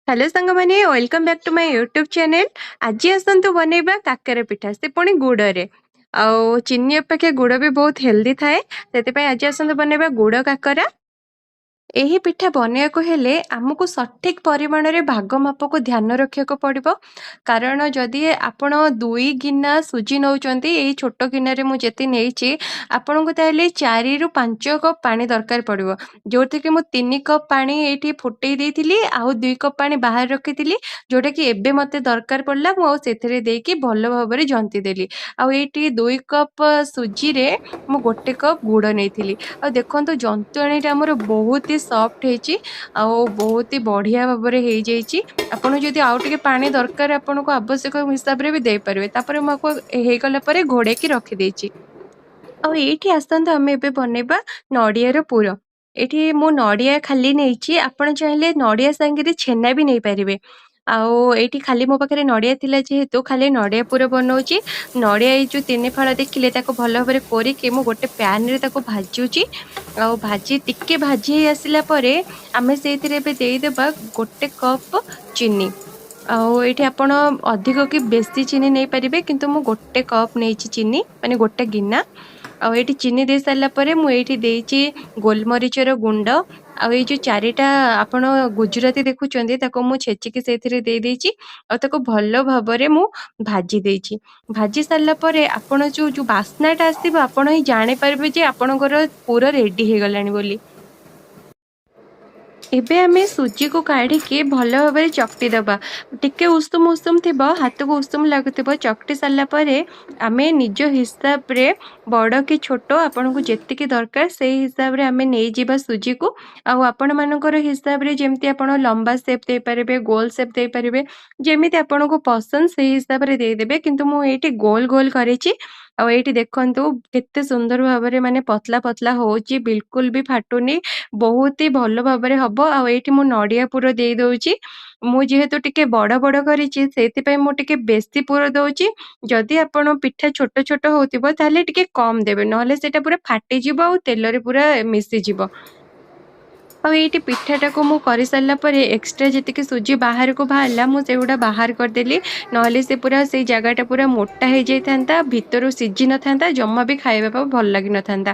Hello सांगमाने welcome back to my YouTube channel. आज आसतु बनैबा काकर पिठा से पुणी गुड़ रे आउ चीनी अपेक्षा गुड़ भी बहुत हेल्दी थाए से आज आसतु बनैबा गुड़ काकरा। ଏହି ପିଠା ବନେଇବାକୁ ହେଲେ ଆମକୁ ସଠିକ ପରିମାଣରେ ଭାଗ ମାପକୁ ଧ୍ୟାନ ରଖିବାକୁ ପଡ଼ିବ। କାରଣ ଯଦି ଆପଣ 2 ଗିନା ସୁଜି ନଉଛନ୍ତି, ଏଇ ଛୋଟ ଗିନାରେ ମୁଁ ଯେତେ ନେଇଛି ଆପଣଙ୍କୁ ତାହେଲେ 4 ରୁ 5 କପ୍ ପାଣି ଦରକାର ପଡ଼ିବ। ଯୋଉଥିରେ ମୁଁ 3 କପ୍ ପାଣି ଏଇଠି ଫୁଟେଇ ଦେଇଥିଲି ଆଉ 2 କପ୍ ପାଣି ବାହାରେ ରଖିଥିଲି, ଯୋଉଟା କି ଏବେ ମତେ ଦରକାର ପଡ଼ିଲା ମୁଁ ଆଉ ସେଥିରେ ଦେଇକି ଭଲ ଭାବରେ ଜନ୍ତି ଦେଲି। ଆଉ ଏଇଠି 2 କପ୍ ସୁଜିରେ ମୁଁ 1 କପ୍ ଗୁଡ଼ ନେଇଥିଲି। ଆଉ ଦେଖନ୍ତୁ ଜନ୍ତଣୀଟା ଆମର ବହୁତ ହି ସଫ୍ଟ ହେଇଛି ଆଉ ବହୁତ ହି ବଢିଆ ଭାବରେ ହେଇଯାଇଛି। ଆପଣ ଯଦି ଆଉ ଟିକେ ପାଣି ଦରକାର ଆପଣଙ୍କୁ ଆବଶ୍ୟକ ହିସାବରେ ବି ଦେଇପାରିବେ। ତାପରେ ମୁଁ ଆକୁ ହେଇଗଲା ପରେ ଘୋଡେଇକି ରଖିଦେଇଛି। ଆଉ ଏଇଠି ଆସନ୍ତୁ ଆମେ ଏବେ ବନେଇବା ନଡିଆର ପୁର। ଏଠି ମୁଁ ନଡିଆ ଖାଲି ନେଇଛି, ଆପଣ ଚାହିଁଲେ ନଡିଆ ସାଙ୍ଗରେ ଛେନା ବି ନେଇପାରିବେ। ଆଉ ଏଇଠି ଖାଲି ମୋ ପାଖରେ ନଡିଆ ଥିଲା ଯେହେତୁ ଖାଲି ନଡିଆ ପୁର ବନଉଛି। ନଡିଆ ଏଇ ଯୋଉ 3 ଫାଳ ଦେଖିଲେ ତାକୁ ଭଲ ଭାବରେ କୋରିକି ମୁଁ ଗୋଟେ ପ୍ୟାନ ରେ ତାକୁ ଭାଜୁଛି। ଆଉ ଟିକେ ଭାଜି ହେଇ ଆସିଲା ପରେ ଆମେ ସେଇଥିରେ ଏବେ ଦେଇଦେବା 1 କପ୍ ଚିନି। ଆଉ ଏଇଠି ଆପଣ ଅଧିକ କି ବେଶୀ ଚିନି ନେଇପାରିବେ, କିନ୍ତୁ ମୁଁ 1 କପ୍ ନେଇଛି ଚିନି, ମାନେ 1 ଗିନା। ଆଉ ଏଇଠି ଚିନି ଦେଇ ସାରିଲା ପରେ ମୁଁ ଏଇଠି ଦେଇଛି ଗୋଲମରିଚର ଗୁଣ୍ଡ। ଆଉ ଏଇ ଯୋଉ 4ଟା ଆପଣ ଗୁଜୁରାତି ଦେଖୁଛନ୍ତି ତାକୁ ମୁଁ ଛେଚିକି ସେଇଥିରେ ଦେଇ ଦେଇଛି। ଆଉ ତାକୁ ଭଲ ଭାବରେ ମୁଁ ଭାଜି ଦେଇଛି। ଭାଜି ସାରିଲା ପରେ ଆପଣ ଯୋଉ ବାସ୍ନାଟା ଆସିବ ଆପଣ ହିଁ ଜାଣିପାରିବେ ଯେ ଆପଣଙ୍କର ପୁରା ରେଡି ହେଇଗଲାଣି ବୋଲି। ଏବେ ଆମେ ସୁଜିକୁ କାଢିକି ଭଲ ଭାବରେ ଚକଟି ଦବା। ଟିକେ ଉଷୁମ ଉଷୁମ ଥିବ, ହାତକୁ ଉଷୁମ ଲାଗୁଥିବ, ଚକଟି ସାରିଲା ପରେ ଆମେ ନିଜ ହିସାବରେ ବଡ କି ଛୋଟ ଆପଣଙ୍କୁ ଯେତିକି ଦରକାର ସେଇ ହିସାବରେ ଆମେ ନେଇଯିବା ସୁଜିକୁ। ଆଉ ଆପଣ ମାନଙ୍କର ହିସାବରେ ଯେମିତି ଆପଣ ଲମ୍ବା ସେପ୍ ଦେଇପାରିବେ, ଗୋଲ ସେପ୍ ଦେଇପାରିବେ, ଯେମିତି ଆପଣଙ୍କୁ ପସନ୍ଦ ସେଇ ହିସାବରେ ଦେଇଦେବେ। କିନ୍ତୁ ମୁଁ ଏଇଠି ଗୋଲ ଗୋଲ କରିଛି। ଆଉ ଏଇଠି ଦେଖନ୍ତୁ କେତେ ସୁନ୍ଦର ଭାବରେ ମାନେ ପତଲା ପତଲା ହଉଛି, ବିଲକୁଲ ବି ଫାଟୁନି, ବହୁତ ହି ଭଲ ଭାବରେ ହବ। ଆଉ ଏଇଠି ମୁଁ ନଡିଆ ପୁର ଦେଇ ଦଉଛି। ମୁଁ ଯେହେତୁ ଟିକେ ବଡ ବଡ କରିଛି ସେଇଥିପାଇଁ ମୁଁ ଟିକେ ବେଶୀ ପୁର ଦଉଛି। ଯଦି ଆପଣ ପିଠା ଛୋଟ ଛୋଟ ହଉଥିବ ତାହେଲେ ଟିକେ କମ ଦେବେ, ନହେଲେ ସେଇଟା ପୁରା ଫାଟିଯିବ ଆଉ ତେଲରେ ପୁରା ମିଶିଯିବ। ଆଉ ଏଇଠି ପିଠାଟାକୁ ମୁଁ କରିସାରିଲା ପରେ ଏକ୍ସଟ୍ରା ଯେତିକି ସୁଜି ବାହାରକୁ ବାହାରିଲା ମୁଁ ସେଗୁଡା ବାହାର କରିଦେଲି। ନହେଲେ ସେ ପୁରା ସେଇ ଜାଗାଟା ପୁରା ମୋଟା ହେଇଯାଇଥାନ୍ତା, ଭିତରୁ ସିଝି ନଥାନ୍ତା, ଜମା ବି ଖାଇବା ପାଇଁ ଭଲ ଲାଗିନଥାନ୍ତା।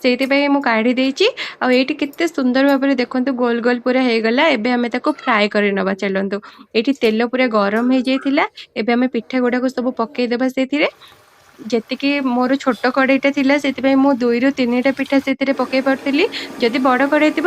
ସେଇଥିପାଇଁ ମୁଁ କାଢି ଦେଇଛି। ଆଉ ଏଇଠି କେତେ ସୁନ୍ଦର ଭାବରେ ଦେଖନ୍ତୁ ଗୋଲ ଗୋଲ ପୁରା ହେଇଗଲା। ଏବେ ଆମେ ତାକୁ ଫ୍ରାଏ କରି ନବା ଚାଲନ୍ତୁ। ଏଇଠି ତେଲ ପୁରା ଗରମ ହେଇଯାଇଥିଲା। ଏବେ ଆମେ ପିଠା ଗୁଡାକୁ ସବୁ ପକେଇଦବା ସେଇଥିରେ। ଯେତିକି ମୋର ଛୋଟ କଡେଇଟା ଥିଲା ସେଥିପାଇଁ ମୁଁ 2 ରୁ 3ଟା ପିଠା ସେଥିରେ ପକେଇ ପାରୁଥିଲି। ଯଦି ବଡ କଡେଇ ଥିବ